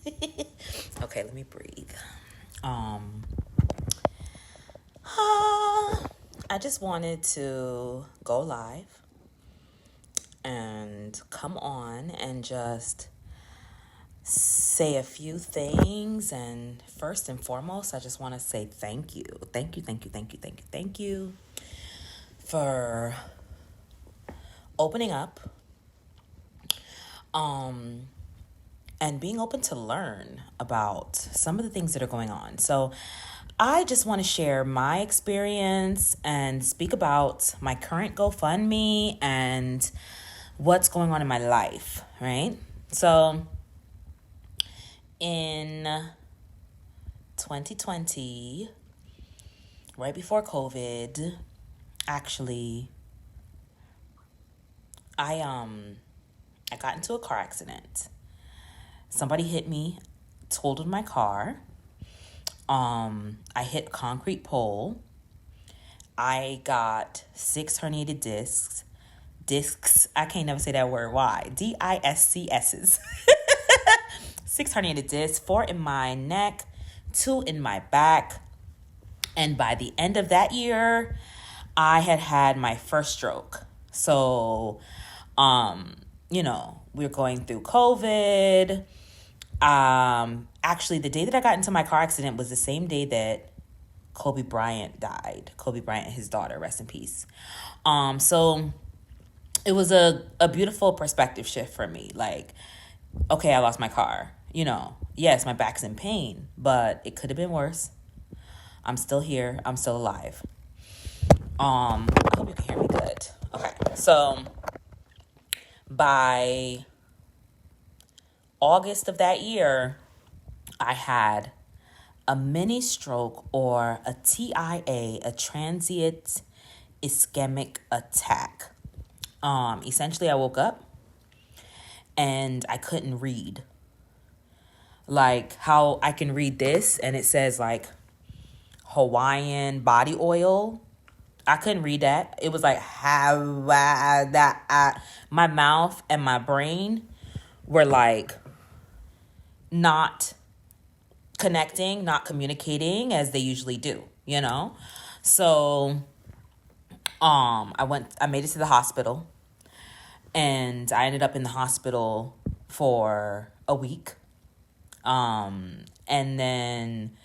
Okay, let me breathe. I just wanted to go live and come on and just say a few things. And first and foremost, I just want to say thank you. Thank you for opening up and being open to learn about some of the things that are going on. So I just want to share my experience and speak about my current GoFundMe and what's going on in my life, right? So in 2020, right before COVID, actually, I got into a car accident. Somebody hit me, totaled my car. I hit concrete pole. I got 6 herniated discs. I can't never say that word. Why? DISCSs. 6 herniated discs, 4 in my neck, 2 in my back. And by the end of that year, I had my first stroke. So, we're going through COVID. Actually, the day that I got into my car accident was the same day that Kobe Bryant died. Kobe Bryant and his daughter, rest in peace. So it was a beautiful perspective shift for me. Like, okay, I lost my car. Yes, my back's in pain, but it could have been worse. I'm still here. I'm still alive. I hope you can hear me good. Okay, so by August of that year, I had a mini stroke, or a TIA, a transient ischemic attack. Essentially, I woke up and I couldn't read. Like how I can read this and it says like Hawaiian body oil. I couldn't read that. It was like my mouth and my brain were like not connecting, not communicating as they usually do, So I made it to the hospital, and I ended up in the hospital for a week. And then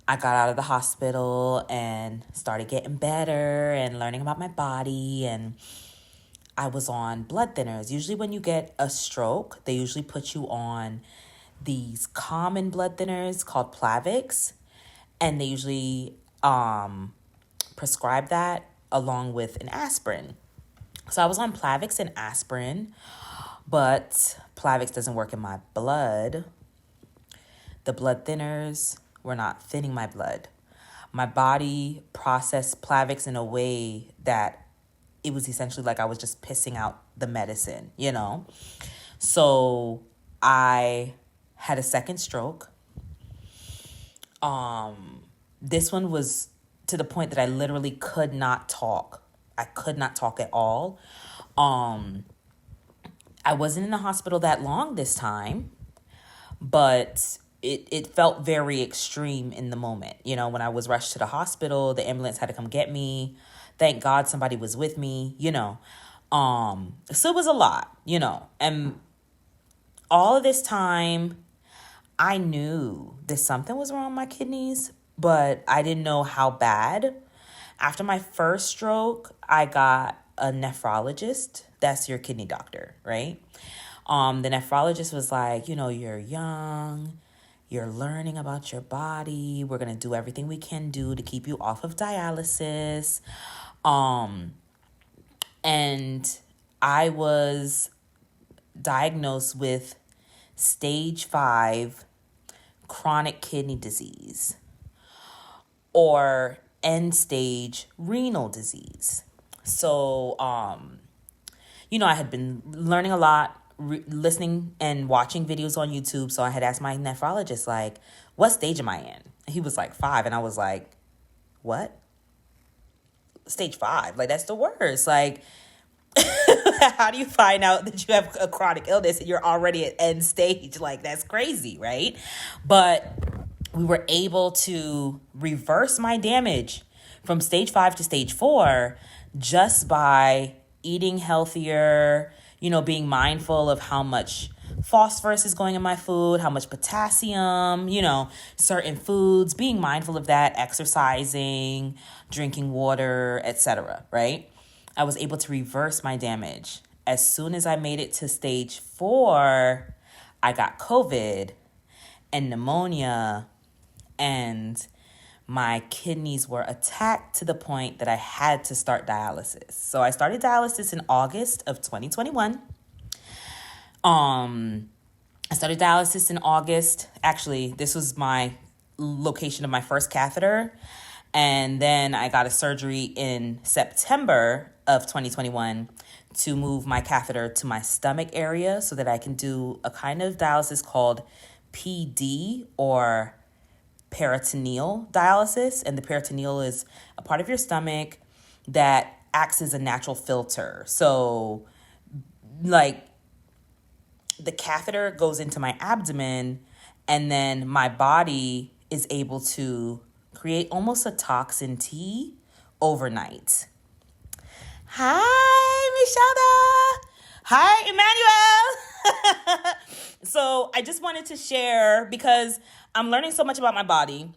I got out of the hospital and started getting better and learning about my body, and I was on blood thinners. Usually when you get a stroke, they usually put you on these common blood thinners called Plavix, and they usually prescribe that along with an aspirin. So I was on Plavix and aspirin, but Plavix doesn't work in my blood. The blood thinners were not thinning my blood. My body processed Plavix in a way that it was essentially like I was just pissing out the medicine, So I had a second stroke. This one was to the point that I literally could not talk. I could not talk at all. I wasn't in the hospital that long this time, but it felt very extreme in the moment. When I was rushed to the hospital, the ambulance had to come get me. Thank God somebody was with me, So it was a lot, and all of this time, I knew that something was wrong with my kidneys, but I didn't know how bad. After my first stroke, I got a nephrologist. That's your kidney doctor, right? The nephrologist was like, you're young, you're learning about your body. We're going to do everything we can do to keep you off of dialysis. And I was diagnosed with stage 5 chronic kidney disease, or end stage renal disease. So, I had been learning a lot, listening and watching videos on YouTube. So I had asked my nephrologist, like, what stage am I in? He was like 5. And I was like, what? Stage 5? Like, that's the worst. Like, how do you find out that you have a chronic illness and you're already at end stage? Like, that's crazy, right? But we were able to reverse my damage from stage 5 to stage 4 just by eating healthier, being mindful of how much phosphorus is going in my food, how much potassium, certain foods, being mindful of that, exercising, drinking water, etc., right? I was able to reverse my damage. As soon as I made it to stage 4, I got COVID and pneumonia, and my kidneys were attacked to the point that I had to start dialysis. So I started dialysis in August of 2021. I started dialysis in August. Actually, this was my location of my first catheter. And then I got a surgery in September of 2021 to move my catheter to my stomach area so that I can do a kind of dialysis called PD, or peritoneal dialysis. And the peritoneal is a part of your stomach that acts as a natural filter. So, like, the catheter goes into my abdomen, and then my body is able to create almost a toxin T overnight. Hi, Michelle. Hi, Emmanuel. So I just wanted to share because I'm learning so much about my body,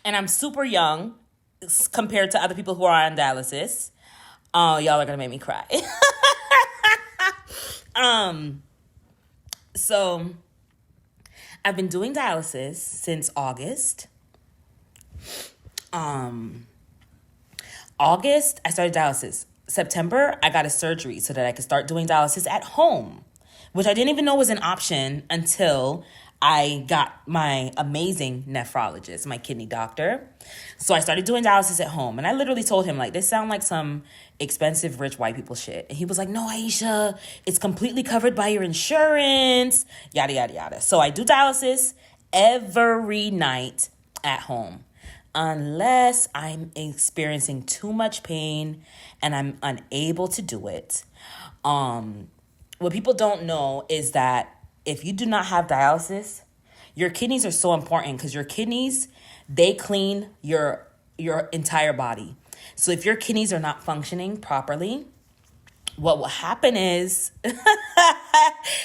and I'm super young compared to other people who are on dialysis. Oh, y'all are gonna make me cry. So I've been doing dialysis since August. August, I started dialysis. September, I got a surgery so that I could start doing dialysis at home, which I didn't even know was an option until I got my amazing nephrologist, my kidney doctor. So I started doing dialysis at home. And I literally told him, like, this sounds like some expensive rich white people shit. And he was like, no, Aisha, it's completely covered by your insurance, yada, yada, yada. So I do dialysis every night at home, unless I'm experiencing too much pain and I'm unable to do it. What people don't know is that if you do not have dialysis, your kidneys are so important because your kidneys, they clean your entire body. So if your kidneys are not functioning properly, what will happen is,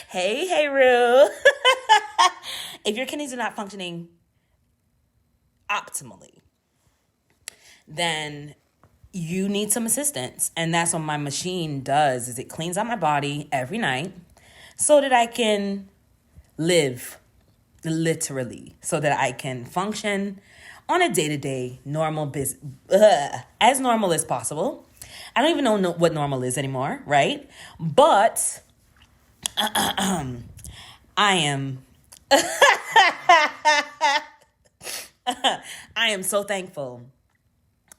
hey, Rue. If your kidneys are not functioning optimally, then you need some assistance. And that's what my machine does, is it cleans out my body every night so that I can live, literally, so that I can function on a day-to-day normal as normal as possible. I don't even know what normal is anymore, right? But I am I am so thankful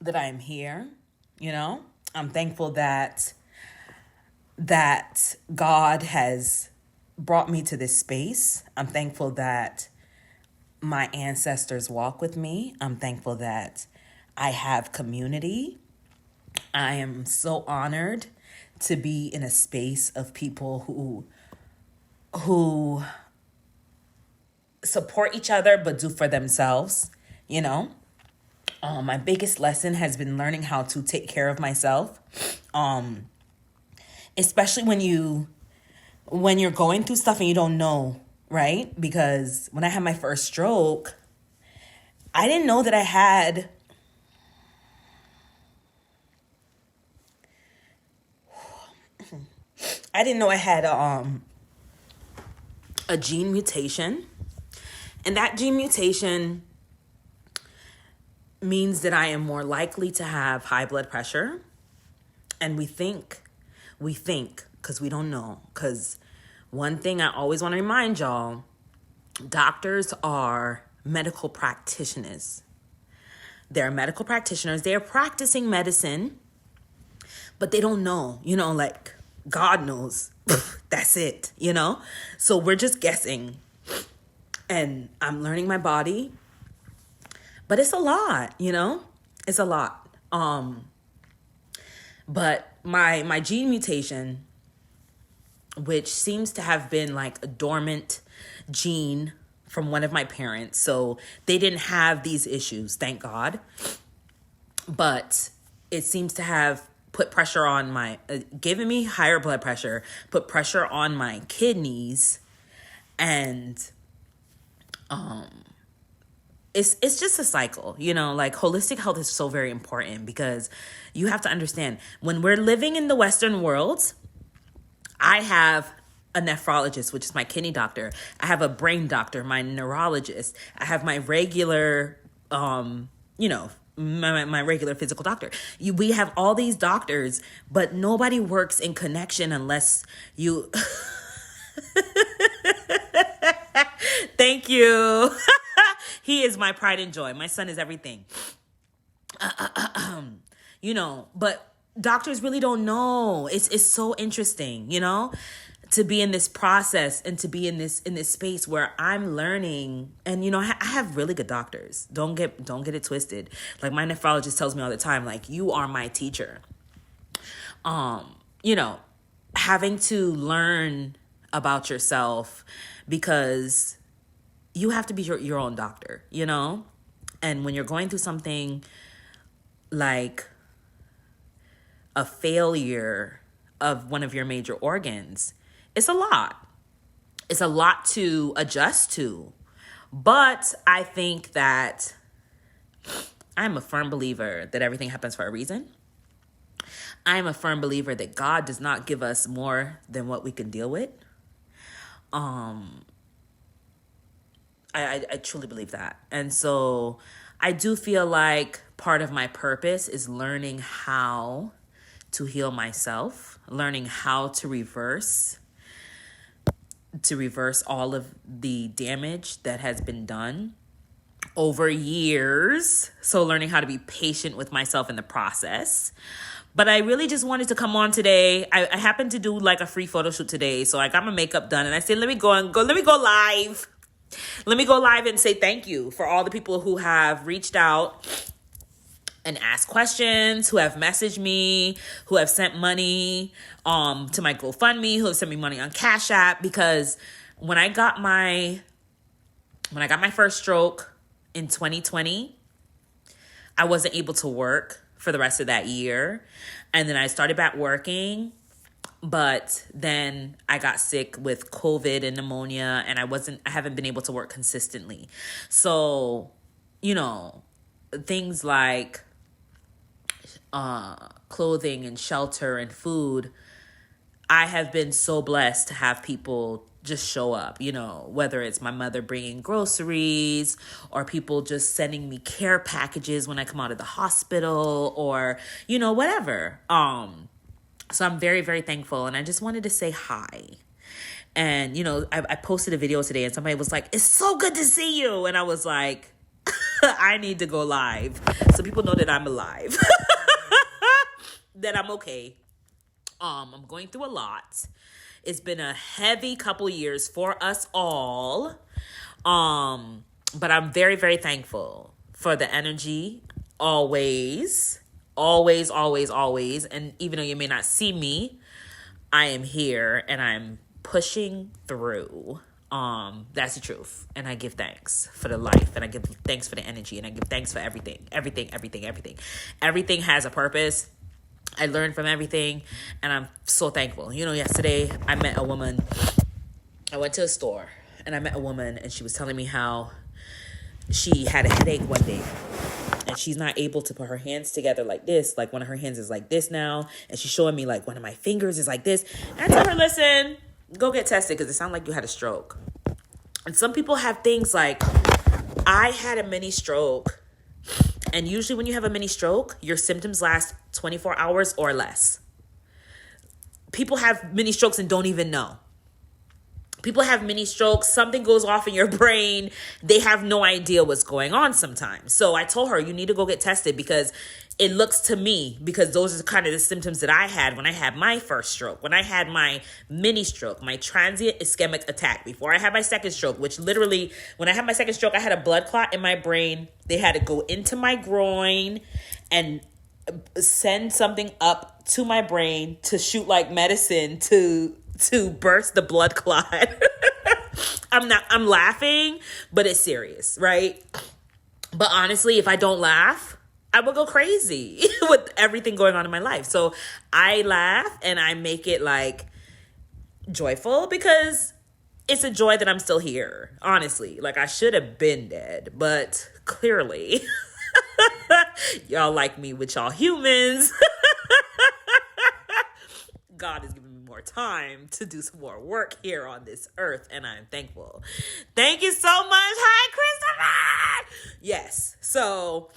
that I am here, I'm thankful that God has brought me to this space. I'm thankful that my ancestors walk with me. I'm thankful that I have community. I am so honored to be in a space of people who support each other but do for themselves, My biggest lesson has been learning how to take care of myself, especially when you're going through stuff and you don't know, right? Because when I had my first stroke, I didn't know that I had a gene mutation. And that gene mutation means that I am more likely to have high blood pressure. And we think, because we don't know. Because one thing I always want to remind y'all, doctors are medical practitioners. They're medical practitioners. They're practicing medicine, but they don't know, like God knows. That's it, So we're just guessing. And I'm learning my body. But it's a lot, It's a lot. But my gene mutation which seems to have been like a dormant gene from one of my parents. So they didn't have these issues, thank God. But it seems to have put pressure on my, given me higher blood pressure, put pressure on my kidneys. And it's just a cycle, like holistic health is so very important because you have to understand when we're living in the Western world, I have a nephrologist, which is my kidney doctor. I have a brain doctor, my neurologist. I have my regular, my regular physical doctor. We have all these doctors, but nobody works in connection unless you... Thank you. He is my pride and joy. My son is everything. But doctors really don't know. It's so interesting, to be in this process and to be in this space where I'm learning. And I have really good doctors. Don't get it twisted. Like my nephrologist tells me all the time, like, you are my teacher. Having to learn about yourself because you have to be your own doctor, And when you're going through something like a failure of one of your major organs, it's a lot. It's a lot to adjust to. But I think that I'm a firm believer that everything happens for a reason. I'm a firm believer that God does not give us more than what we can deal with. I truly believe that. And so I do feel like part of my purpose is learning how to heal myself, learning how to reverse all of the damage that has been done over years. So learning how to be patient with myself in the process. But I really just wanted to come on today. I happened to do like a free photo shoot today. So I got my makeup done and I said, let me go live. Let me go live and say thank you for all the people who have reached out and asked questions, who have messaged me, who have sent money to my GoFundMe, who have sent me money on Cash App. Because when I got my first stroke in 2020, I wasn't able to work for the rest of that year. And then I started back working. But then I got sick with COVID and pneumonia, and I haven't been able to work consistently. So, things like clothing and shelter and food, I have been so blessed to have people just show up, whether it's my mother bringing groceries or people just sending me care packages when I come out of the hospital or, whatever. So I'm very, very thankful. And I just wanted to say hi. And, I posted a video today and somebody was like, it's so good to see you. And I was like, I need to go live so people know that I'm alive, that I'm okay. I'm going through a lot. It's been a heavy couple years for us all. But I'm very, very thankful for the energy always. Always, always, always. And even though you may not see me, I am here and I'm pushing through. That's the truth. And I give thanks for the life and I give thanks for the energy and I give thanks for everything. Everything. Everything has a purpose. I learned from everything and I'm so thankful. Yesterday I met a woman. I went to a store and I met a woman and she was telling me how she had a headache one day. And she's not able to put her hands together like this. Like one of her hands is like this now. And she's showing me like one of my fingers is like this. And I tell her, listen, go get tested because it sounds like you had a stroke. And some people have things like, I had a mini stroke. And usually when you have a mini stroke, your symptoms last 24 hours or less. People have mini strokes and don't even know. People have mini strokes. Something goes off in your brain. They have no idea what's going on sometimes. So I told her, you need to go get tested because it looks to me, because those are kind of the symptoms that I had when I had my first stroke, when I had my mini stroke, my transient ischemic attack, before I had my second stroke, which literally, when I had my second stroke, I had a blood clot in my brain. They had to go into my groin and send something up to my brain to shoot like medicine to to burst the blood clot. I'm laughing, but it's serious, right? But honestly, if I don't laugh, I will go crazy with everything going on in my life. So I laugh and I make it like joyful because it's a joy that I'm still here. Honestly, like I should have been dead, but clearly y'all like me with y'all humans. God is giving me more time to do some more work here on this earth, and I'm thankful. Thank you so much. Hi, Christopher. Yes. So,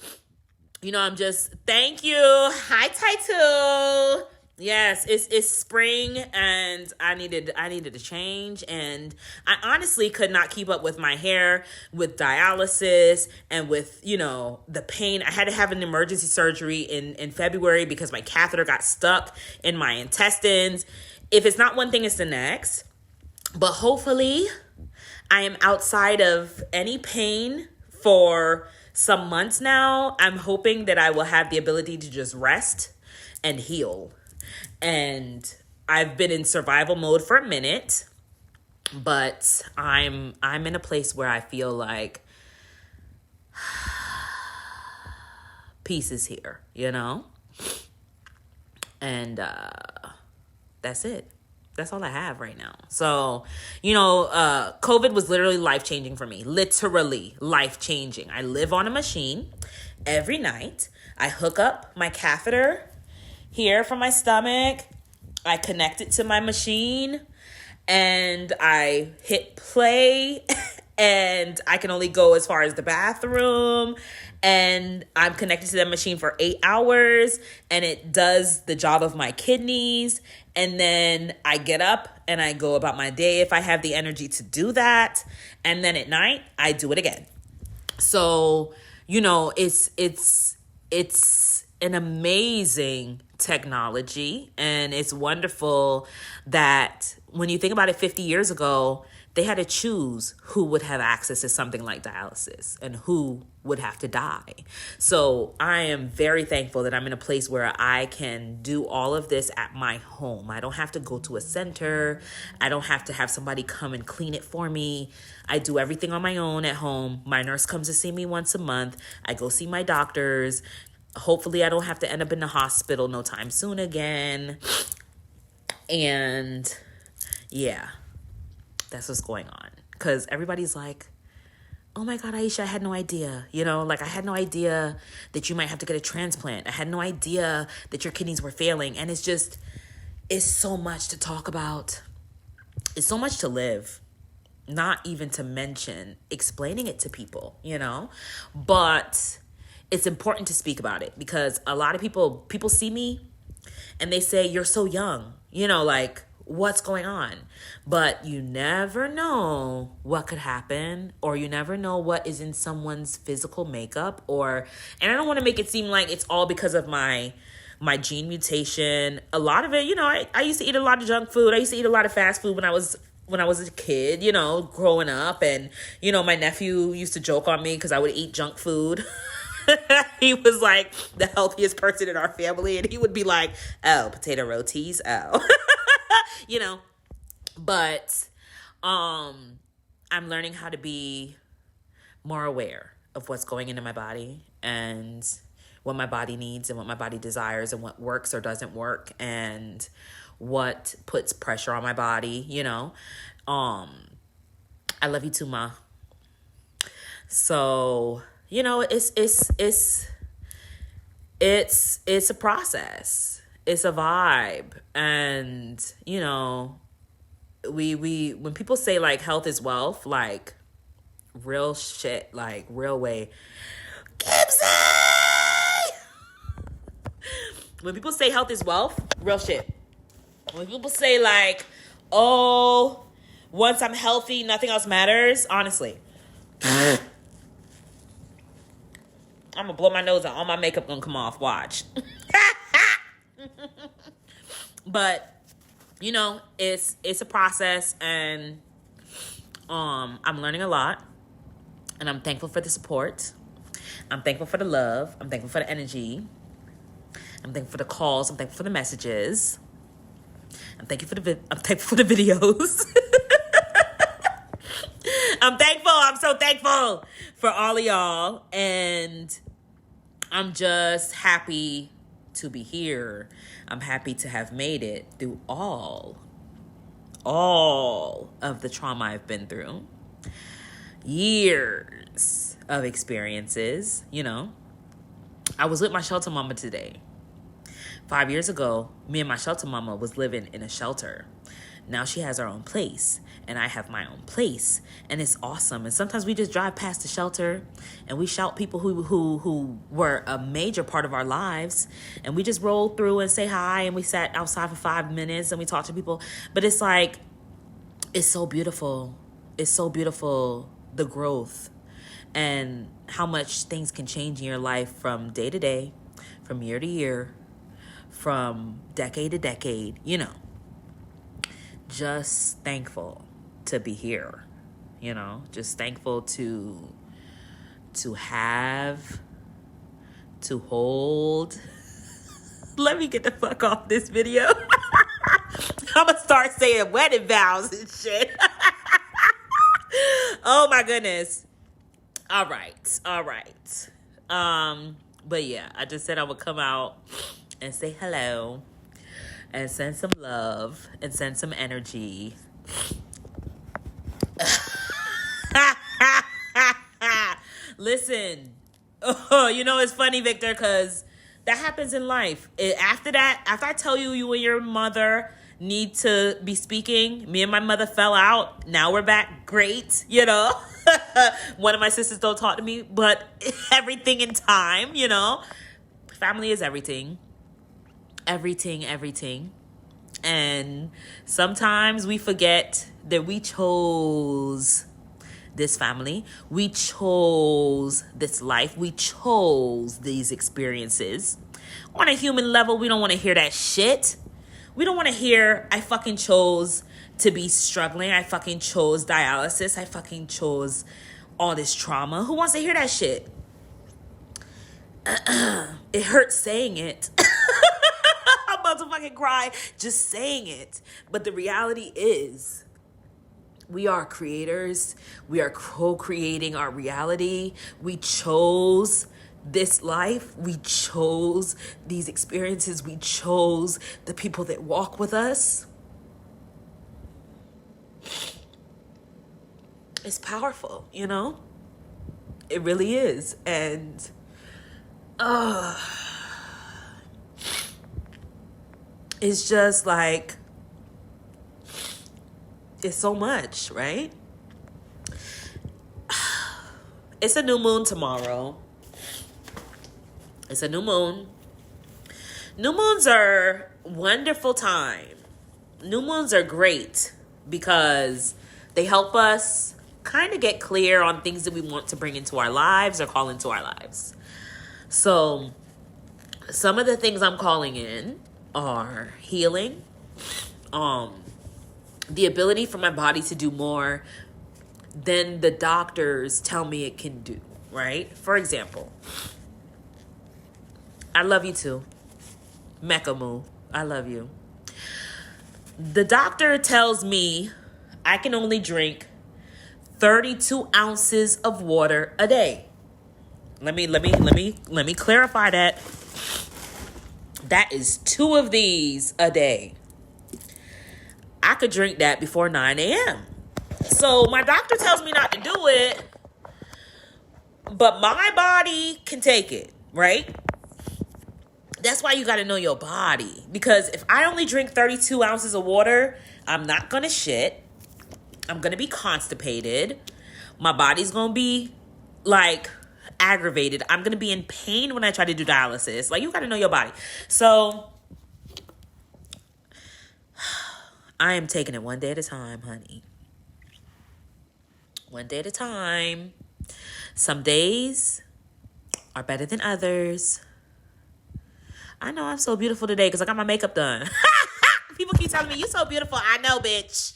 thank you. Hi, Title. Yes, it's spring and I needed a change, and I honestly could not keep up with my hair with dialysis and with, the pain. I had to have an emergency surgery in February because my catheter got stuck in my intestines. If it's not one thing, it's the next. But hopefully I am outside of any pain for some months now. I'm hoping that I will have the ability to just rest and heal. And I've been in survival mode for a minute, but I'm in a place where I feel like peace is here, And that's it. That's all I have right now. So, COVID was literally life-changing for me. Literally life-changing. I live on a machine every night. I hook up my catheter here from my stomach. I connect it to my machine and I hit play and I can only go as far as the bathroom, and I'm connected to that machine for 8 hours and it does the job of my kidneys, and then I get up and I go about my day if I have the energy to do that, and then at night I do it again. So, it's an amazing technology, and it's wonderful that when you think about it, 50 years ago, they had to choose who would have access to something like dialysis and who would have to die. So I am very thankful that I'm in a place where I can do all of this at my home. I don't have to go to a center. I don't have to have somebody come and clean it for me. I do everything on my own at home. My nurse comes to see me once a month. I go see my doctors. Hopefully I don't have to end up in the hospital no time soon again. And yeah, that's what's going on. Because everybody's like, oh my God, Aisha, I had no idea. I had no idea that you might have to get a transplant. I had no idea that your kidneys were failing. And it's so much to talk about. It's so much to live. Not even to mention explaining it to people, But it's important to speak about it because a lot of people see me and they say, you're so young, what's going on? But you never know what could happen, or you never know what is in someone's physical makeup, and I don't want to make it seem like it's all because of my gene mutation. A lot of it, I used to eat a lot of junk food. I used to eat a lot of fast food when I was a kid, growing up. And, my nephew used to joke on me because I would eat junk food. He was like the healthiest person in our family, and he would be like, oh, potato rotis, oh. But I'm learning how to be more aware of what's going into my body and what my body needs and what my body desires and what works or doesn't work and what puts pressure on my body, I love you too, Ma. So, it's a process. It's a vibe. And, we when people say like health is wealth, like real shit, like real way. Gibson! When people say health is wealth, real shit. When people say like, oh, once I'm healthy, nothing else matters, honestly. I'm gonna blow my nose out. All my makeup gonna come off. Watch. But it's a process, and I'm learning a lot, and I'm thankful for the support. I'm thankful for the love. I'm thankful for the energy. I'm thankful for the calls. I'm thankful for the messages. I'm thankful for the videos. I'm thankful. I'm so thankful for all of y'all. And I'm just happy to be here. I'm happy to have made it through all of the trauma I've been through. Years of experiences, I was with my shelter mama today. 5 years ago, me and my shelter mama was living in a shelter. Now she has her own place, and I have my own place, and it's awesome. And sometimes we just drive past the shelter, and we shout people who were a major part of our lives, and we just roll through and say hi, and we sat outside for 5 minutes, and we talked to people. But it's like, it's so beautiful. It's so beautiful, the growth, and how much things can change in your life from day to day, from year to year, from decade to decade, Just thankful to be here, just thankful to have, to hold. Let me get the fuck off this video. I'm gonna start saying wedding vows and shit. Oh my goodness. All right. But yeah, I just said I would come out and say hello and send some love and send some energy. Listen, it's funny, Victor, because that happens in life. After I tell you and your mother need to be speaking, me and my mother fell out. Now we're back. Great, One of my sisters don't talk to me, but everything in time, Family is everything. Everything. And sometimes we forget that we chose this family. We chose this life. We chose these experiences. On a human level, we don't want to hear that shit. We don't want to hear, I fucking chose to be struggling. I fucking chose dialysis. I fucking chose all this trauma. Who wants to hear that shit? It hurts saying it. I'm about to fucking cry just saying it. But the reality is, we are creators. We are co-creating our reality. We chose this life. We chose these experiences. We chose the people that walk with us. It's powerful, It really is. And it's just like, it's so much, right? It's a new moon tomorrow. It's a new moon. New moons are wonderful time. New moons are great because they help us kind of get clear on things that we want to bring into our lives or call into our lives. So some of the things I'm calling in are healing, the ability for my body to do more than the doctors tell me it can do, right? For example, I love you too. Mekamu, I love you. The doctor tells me I can only drink 32 ounces of water a day. Let me clarify that. That is 2 of these a day. I could drink that before 9 a.m. So my doctor tells me not to do it, but my body can take it, right? That's why you got to know your body. Because if I only drink 32 ounces of water, I'm not going to shit. I'm going to be constipated. My body's going to be like aggravated. I'm going to be in pain when I try to do dialysis. Like, you got to know your body. So I am taking it one day at a time, honey. One day at a time. Some days are better than others. I know I'm so beautiful today because I got my makeup done. People keep telling me, you so beautiful. I know, bitch.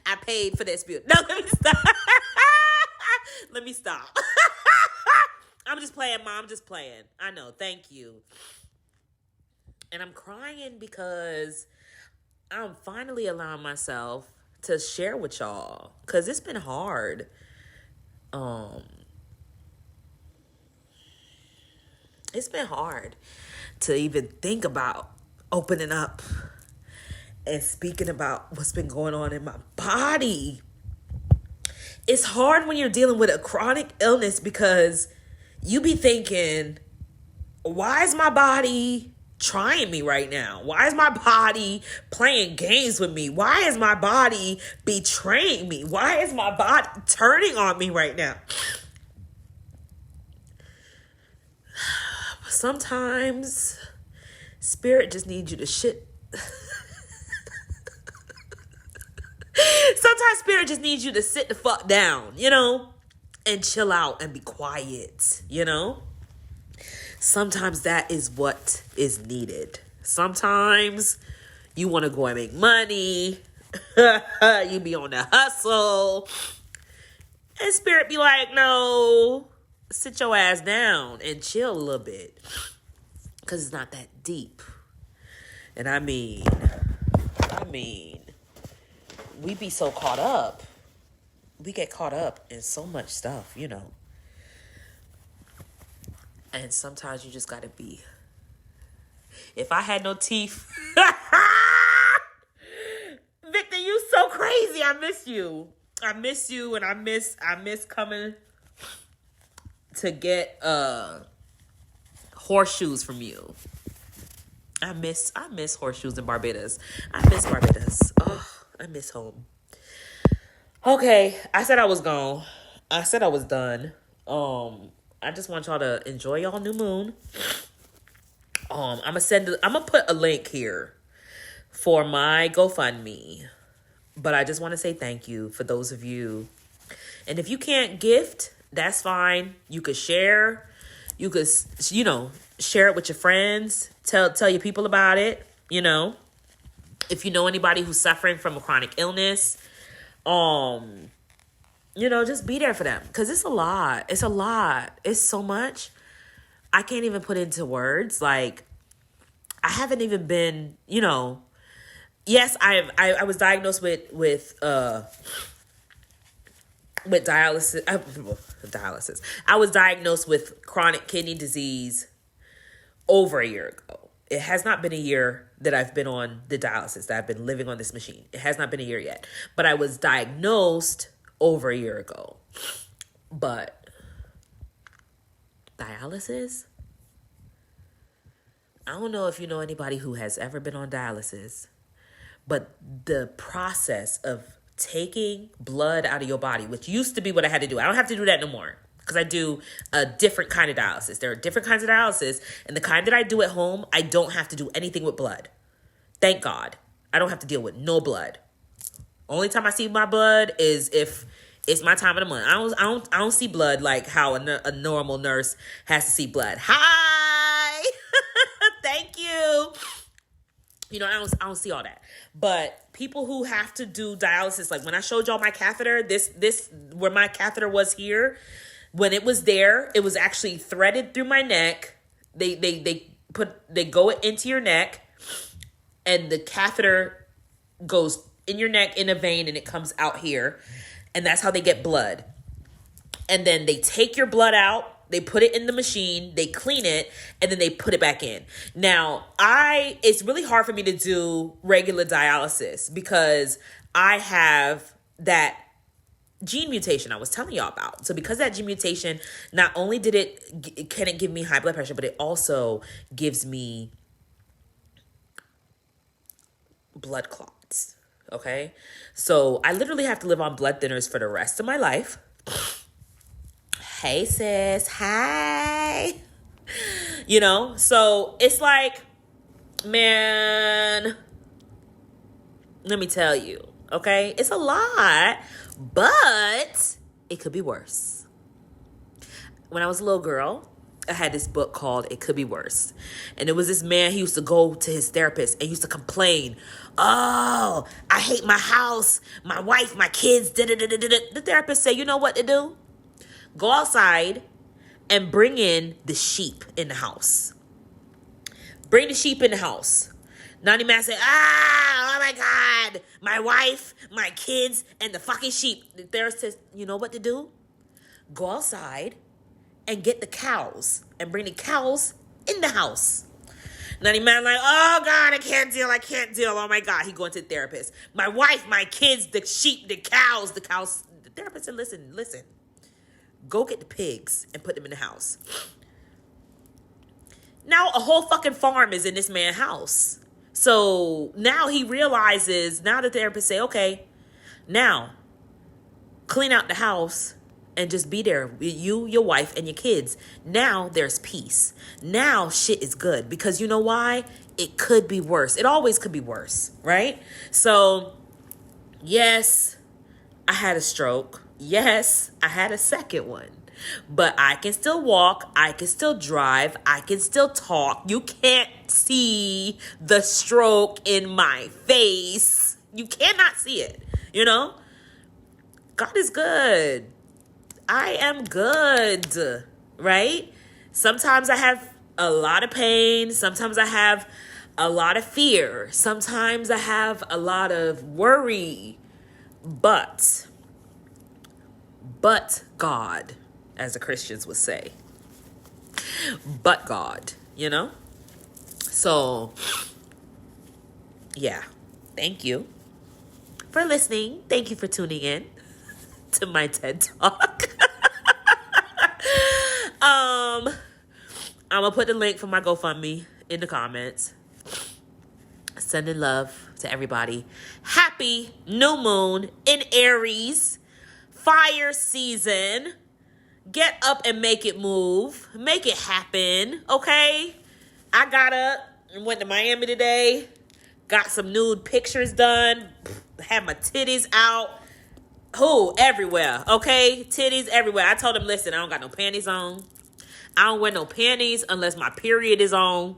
I paid for this beauty. No, let me stop. Let me stop. I'm just playing, Mom. I'm just playing. I know. Thank you. And I'm crying because I'm finally allowing myself to share with y'all because it's been hard. It's been hard to even think about opening up and speaking about what's been going on in my body. It's hard when you're dealing with a chronic illness because you be thinking, why is my body trying me right now? Why is my body playing games with me? Why is my body betraying me? Why is my body turning on me right now? Sometimes spirit just needs you to shit. Sometimes spirit just needs you to sit the fuck down, and chill out and be quiet, Sometimes that is what is needed. Sometimes you want to go and make money. You be on the hustle. And spirit be like, no, sit your ass down and chill a little bit. Because it's not that deep. And I mean, we be so caught up. We get caught up in so much stuff, And sometimes you just gotta be. If I had no teeth. Victor, you so crazy. I miss you. I miss you, and I miss coming to get horseshoes from you. I miss horseshoes in Barbados. I miss Barbados. Oh, I miss home. Okay, I said I was gone. I said I was done. I just want y'all to enjoy y'all new moon. I'm gonna put a link here for my GoFundMe. But I just want to say thank you for those of you. And if you can't gift, that's fine. You could share. You could, share it with your friends. Tell your people about it. If you know anybody who's suffering from a chronic illness, just be there for them. Because it's a lot. It's a lot. It's so much. I can't even put into words. Like, I haven't even been, yes, I was diagnosed with dialysis. Dialysis. I was diagnosed with chronic kidney disease over a year ago. It has not been a year that I've been on the dialysis, that I've been living on this machine. It has not been a year yet. But I was diagnosed over a year ago. But dialysis? I don't know if you know anybody who has ever been on dialysis, but the process of taking blood out of your body, which used to be what I had to do. I don't have to do that no more because I do a different kind of dialysis. There are different kinds of dialysis, and the kind that I do at home, I don't have to do anything with blood. Thank God. I don't have to deal with no blood. Only time I see my blood is if it's my time of the month. I don't see blood like how a normal nurse has to see blood. Hi, thank you. I don't see all that. But people who have to do dialysis, like when I showed y'all my catheter, this where my catheter was here, when it was there, it was actually threaded through my neck. They go into your neck, and the catheter goes in your neck in a vein, and it comes out here, and that's how they get blood. And then they take your blood out. They put it in the machine, they clean it, and then they put it back in. Now, it's really hard for me to do regular dialysis because I have that gene mutation I was telling y'all about. So because that gene mutation, not only can it give me high blood pressure, but it also gives me blood clots, okay? So I literally have to live on blood thinners for the rest of my life. Hey, sis. Hi. So it's like, man, let me tell you, okay? It's a lot, but it could be worse. When I was a little girl, I had this book called It Could Be Worse. And it was this man, he used to go to his therapist and used to complain. Oh, I hate my house, my wife, my kids. The therapist said, you know what to do? Go outside and bring in the sheep in the house. Bring the sheep in the house. Naughty man said, oh my God, my wife, my kids, and the fucking sheep. The therapist says, you know what to do? Go outside and get the cows and bring the cows in the house. Naughty man like, oh God, I can't deal. Oh my God. He going to the therapist. My wife, my kids, the sheep, the cows. The therapist said, listen. Go get the pigs and put them in the house. Now a whole fucking farm is in this man's house. So now he realizes, now the therapist say, okay, now clean out the house and just be there with you, your wife, and your kids. Now there's peace. Now shit is good. Because you know why? It could be worse. It always could be worse, right? So, yes, I had a stroke. Yes, I had a second one. But I can still walk. I can still drive. I can still talk. You can't see the stroke in my face. You cannot see it, you know? God is good. I am good, right? Sometimes I have a lot of pain. Sometimes I have a lot of fear. Sometimes I have a lot of worry. But God, as the Christians would say. But God, you know? So, yeah. Thank you for listening. Thank you for tuning in to my TED Talk. I'm going to put the link for my GoFundMe in the comments. Sending love to everybody. Happy new moon in Aries. Fire season. Get up and make it move. Make it happen, okay? I got up and went to Miami today. Got some nude pictures done. Had my titties out. Everywhere, okay? Titties everywhere. I told them, listen, I don't got no panties on. I don't wear no panties unless my period is on.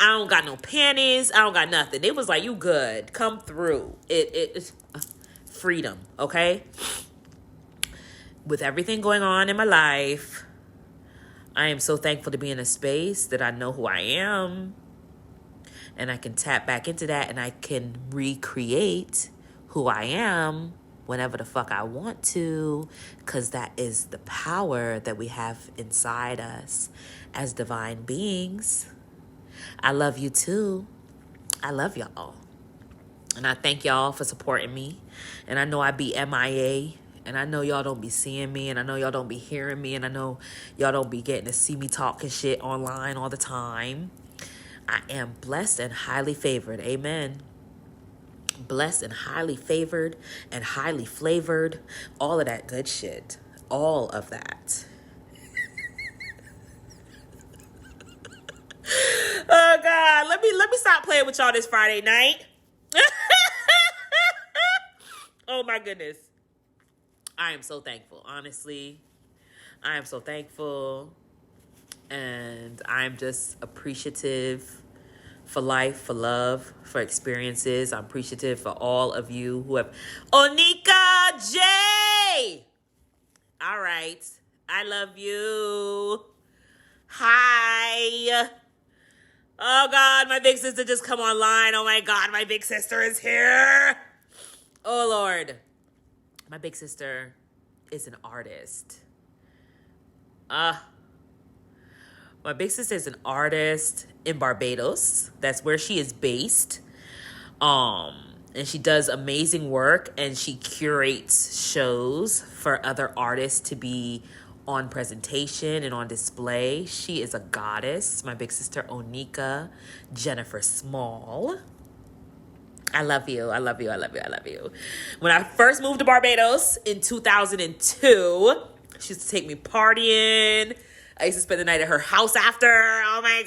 I don't got no panties. I don't got nothing. It was like, you good. Come through. It's freedom, okay? With everything going on in my life, I am so thankful to be in a space that I know who I am. And I can tap back into that and I can recreate who I am whenever the fuck I want to. Because that is the power that we have inside us as divine beings. I love you too. I love y'all. And I thank y'all for supporting me. And I know I be MIA. And I know y'all don't be seeing me. And I know y'all don't be hearing me. And I know y'all don't be getting to see me talking shit online all the time. I am blessed and highly favored. Amen. Blessed and highly favored and highly flavored. All of that good shit. All of that. Oh God, let me stop playing with y'all this Friday night. Oh my goodness. I am so thankful, honestly. I am so thankful. And I'm just appreciative for life, for love, for experiences. I'm appreciative for all of you who have... Onika J! All right. I love you. Hi. Oh, God, my big sister just come online. Oh, my God, my big sister is here. Oh, Lord. My big sister is an artist. My big sister is an artist in Barbados. That's where she is based. And she does amazing work and she curates shows for other artists to be on presentation and on display. She is a goddess. My big sister, Onika Jennifer Small. I love you. I love you. I love you. I love you. When I first moved to Barbados in 2002, she used to take me partying. I used to spend the night at her house after. Oh my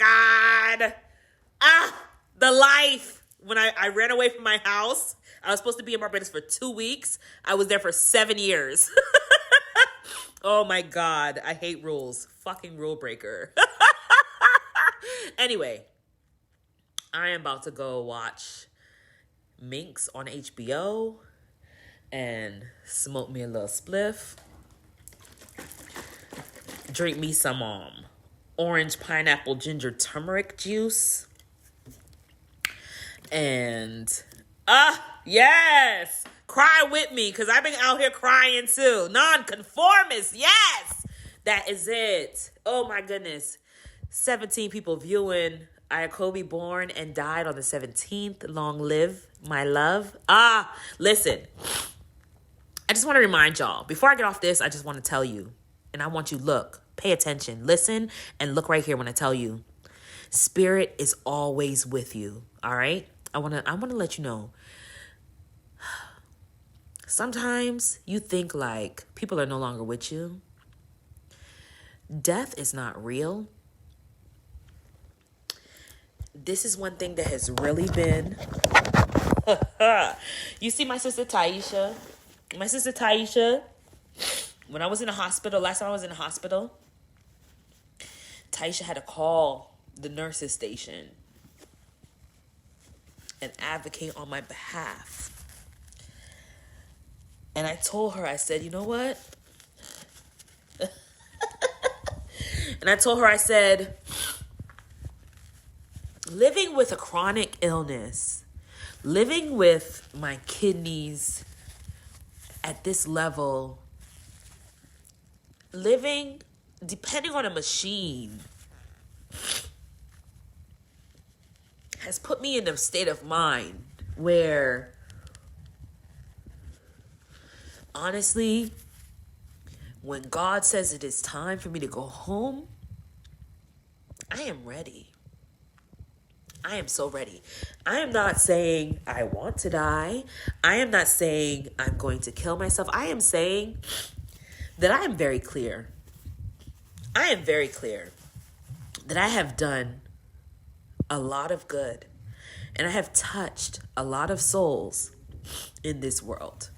God. The life. When I ran away from my house, I was supposed to be in Barbados for 2 weeks. I was there for 7 years. Oh my God. I hate rules. Fucking rule breaker. Anyway, I am about to go watch Minx on HBO and smoke me a little spliff. Drink me some orange, pineapple, ginger, turmeric juice. And, yes, cry with me, because I've been out here crying too. Nonconformist, yes, that is it. Oh my goodness. 17 people viewing. Ayakobe born and died on the 17th. Long live my love. Listen, I just want to remind y'all, before I get off this, I just want to tell you, and I want you to look, pay attention, listen, and look right here when I tell you, Spirit is always with you, all right? I want to let you know, sometimes you think like people are no longer with you. Death is not real. This is one thing that has really been... You see my sister Taisha? My sister Taisha, when I was in the hospital, last time I was in the hospital, Taisha had to call the nurses station and advocate on my behalf. And I told her, I said, you know what? And I told her, I said, living with a chronic illness, living with my kidneys at this level, living depending on a machine, has put me in a state of mind where, honestly, when God says it is time for me to go home, I am ready. I am so ready. I am not saying I want to die. I am not saying I'm going to kill myself. I am saying that I am very clear. I am very clear that I have done a lot of good and I have touched a lot of souls in this world.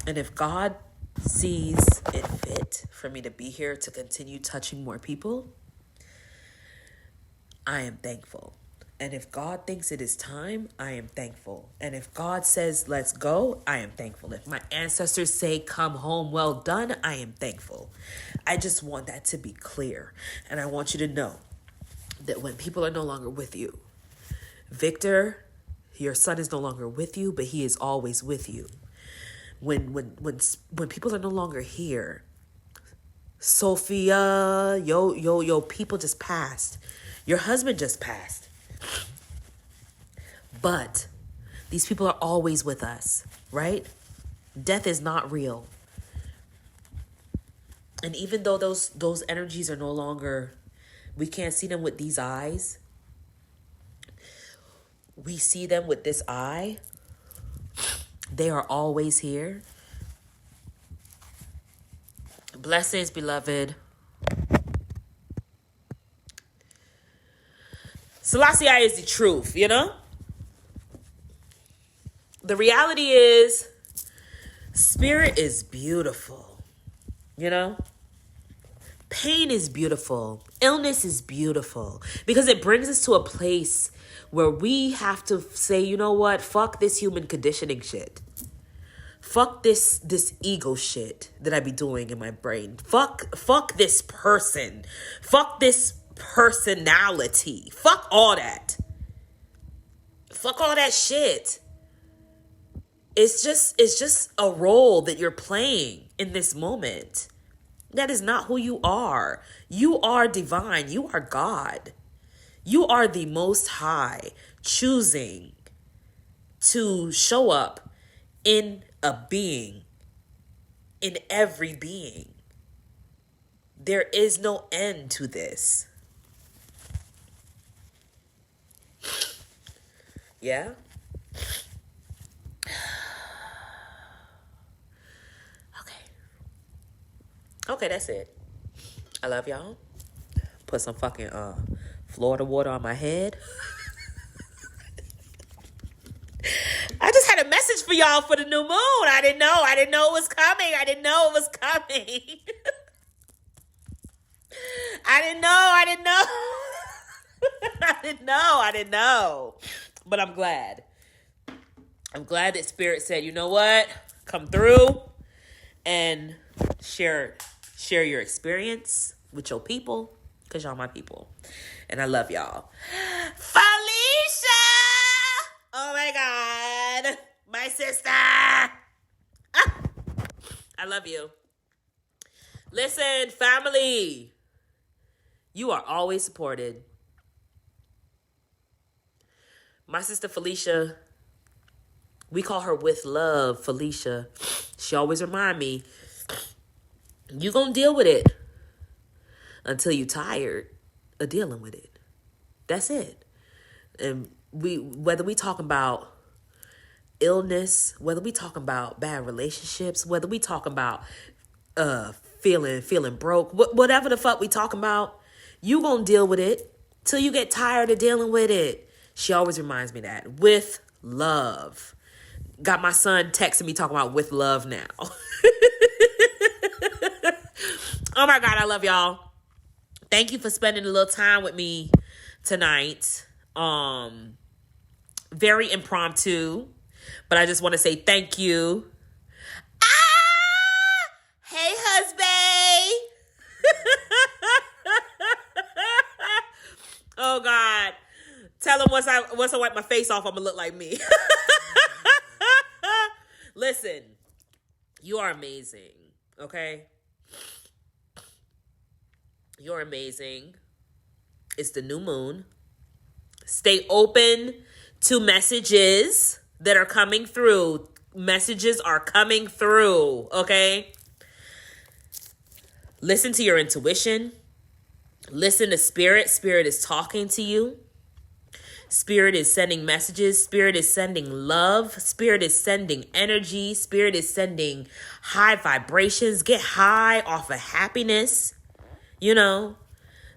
And if God sees it fit for me to be here to continue touching more people, I am thankful. And if God thinks it is time, I am thankful. And if God says, let's go, I am thankful. If my ancestors say, come home, well done, I am thankful. I just want that to be clear. And I want you to know that when people are no longer with you, Victor, your son is no longer with you, but he is always with you. When people are no longer here, Sophia, yo, people just passed. Your husband just passed. But these people are always with us, right? Death is not real. And even though those energies are no longer, we can't see them with these eyes. We see them with this eye. They are always here. Blessings, beloved. Selassie is the truth, you know? The reality is, spirit is beautiful, you know? Pain is beautiful. Illness is beautiful. Because it brings us to a place where we have to say, you know what? Fuck this human conditioning shit. Fuck this ego shit that I be doing in my brain. Fuck this person. Fuck this personality. Fuck all that. Fuck all that shit. It's just a role that you're playing in this moment. That is not who you are. You are divine. You are God. You are the Most High, choosing to show up in a being, in every being. There is no end to this. Yeah? Okay, that's it. I love y'all. Put some fucking Florida water on my head. I just had a message for y'all for the new moon. I didn't know it was coming. I didn't know. I didn't know. But I'm glad. I'm glad that Spirit said, you know what? Come through and share your experience with your people, because y'all my people. And I love y'all. Felicia! Oh my God. My sister. Ah, I love you. Listen, family. You are always supported. My sister Felicia, we call her with love, Felicia. She always remind me, you gonna deal with it until you tired of dealing with it. That's it. And whether we talking about illness, whether we talking about bad relationships, whether we talking about feeling broke, whatever the fuck we talking about, you gonna deal with it till you get tired of dealing with it. She always reminds me that. With love. Got my son texting me talking about with love now. Oh my God, I love y'all. Thank you for spending a little time with me tonight. Very impromptu, but I just want to say thank you. Ah! Hey, husband. Oh God. Tell him once I wipe my face off, I'm gonna look like me. Listen, you are amazing, okay? You're amazing. It's the new moon. Stay open to messages that are coming through. Messages are coming through, okay? Listen to your intuition. Listen to spirit. Spirit is talking to you. Spirit is sending messages. Spirit is sending love. Spirit is sending energy. Spirit is sending high vibrations. Get high off of happiness. You know,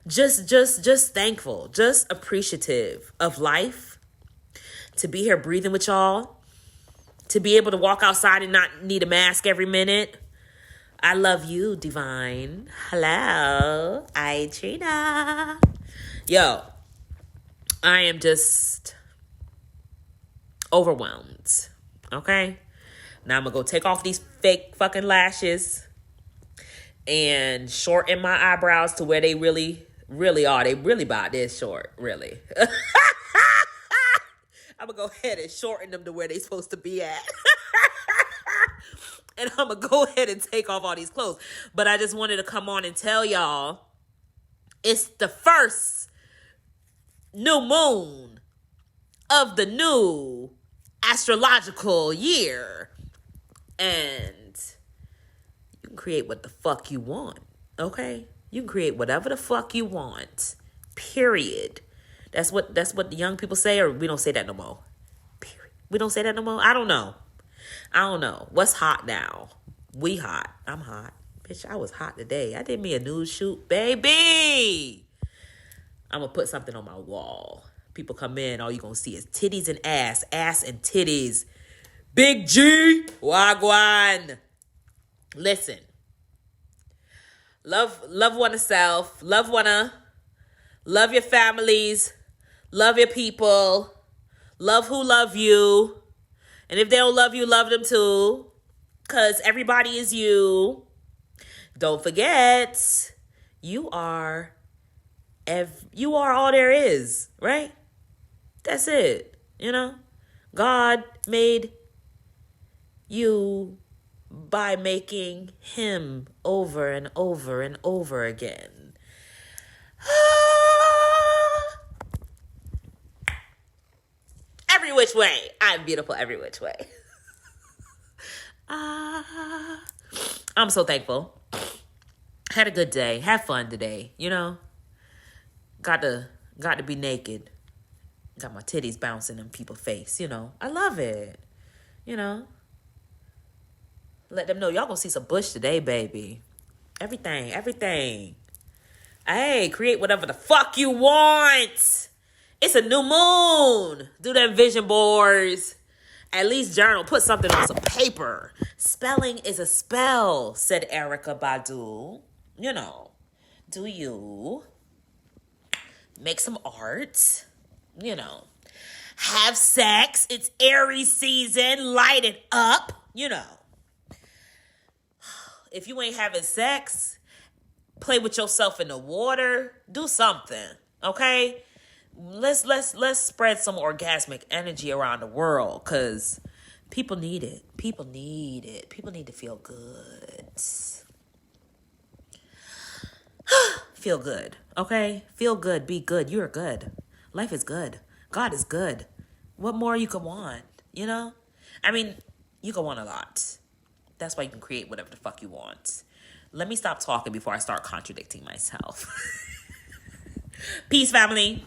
just thankful, just appreciative of life, to be here breathing with y'all, to be able to walk outside and not need a mask every minute. I love you, divine. Hello, I Trina. Yo, I am just overwhelmed. Okay, now I'm gonna go take off these fake fucking lashes and shorten my eyebrows to where they really are. They really about this short, really. I'm going to go ahead and shorten them to where they supposed to be at. And I'm going to go ahead and take off all these clothes. But I just wanted to come on and tell y'all, it's the first new moon of the new astrological year. And you can create what the fuck you want, okay? You can create whatever the fuck you want, period. That's what the young people say, or we don't say that no more. Period. We don't say that no more? I don't know. What's hot now? We hot. I'm hot. Bitch, I was hot today. I did me a nude shoot, baby. I'm going to put something on my wall. People come in, all you going to see is titties and ass and titties. Big G, wagwan. Listen, love oneself, love your families, love your people, love who love you. And if they don't love you, love them too. Because everybody is you. Don't forget, you are all there is, right? That's it, you know? God made you by making him over and over and over again. Every which way. I'm beautiful every which way. I'm so thankful. Had a good day. Had fun today, you know? Got to be naked. Got my titties bouncing in people's face, you know? I love it, you know? Let them know y'all gonna see some bush today, baby. Everything. Hey, create whatever the fuck you want. It's a new moon. Do them vision boards. At least journal. Put something on some paper. Spelling is a spell, said Erykah Badu. You know, do you make some art? You know, have sex. It's Aries season. Light it up. You know. If you ain't having sex, play with yourself in the water. Do something, okay? let's spread some orgasmic energy around the world, because people need it. People need it. People need to feel good. Feel good, okay? Feel good, be good. You're good. Life is good. God is good. What more you could want, you know? I mean, you could want a lot. That's why you can create whatever the fuck you want. Let me stop talking before I start contradicting myself. Peace, family.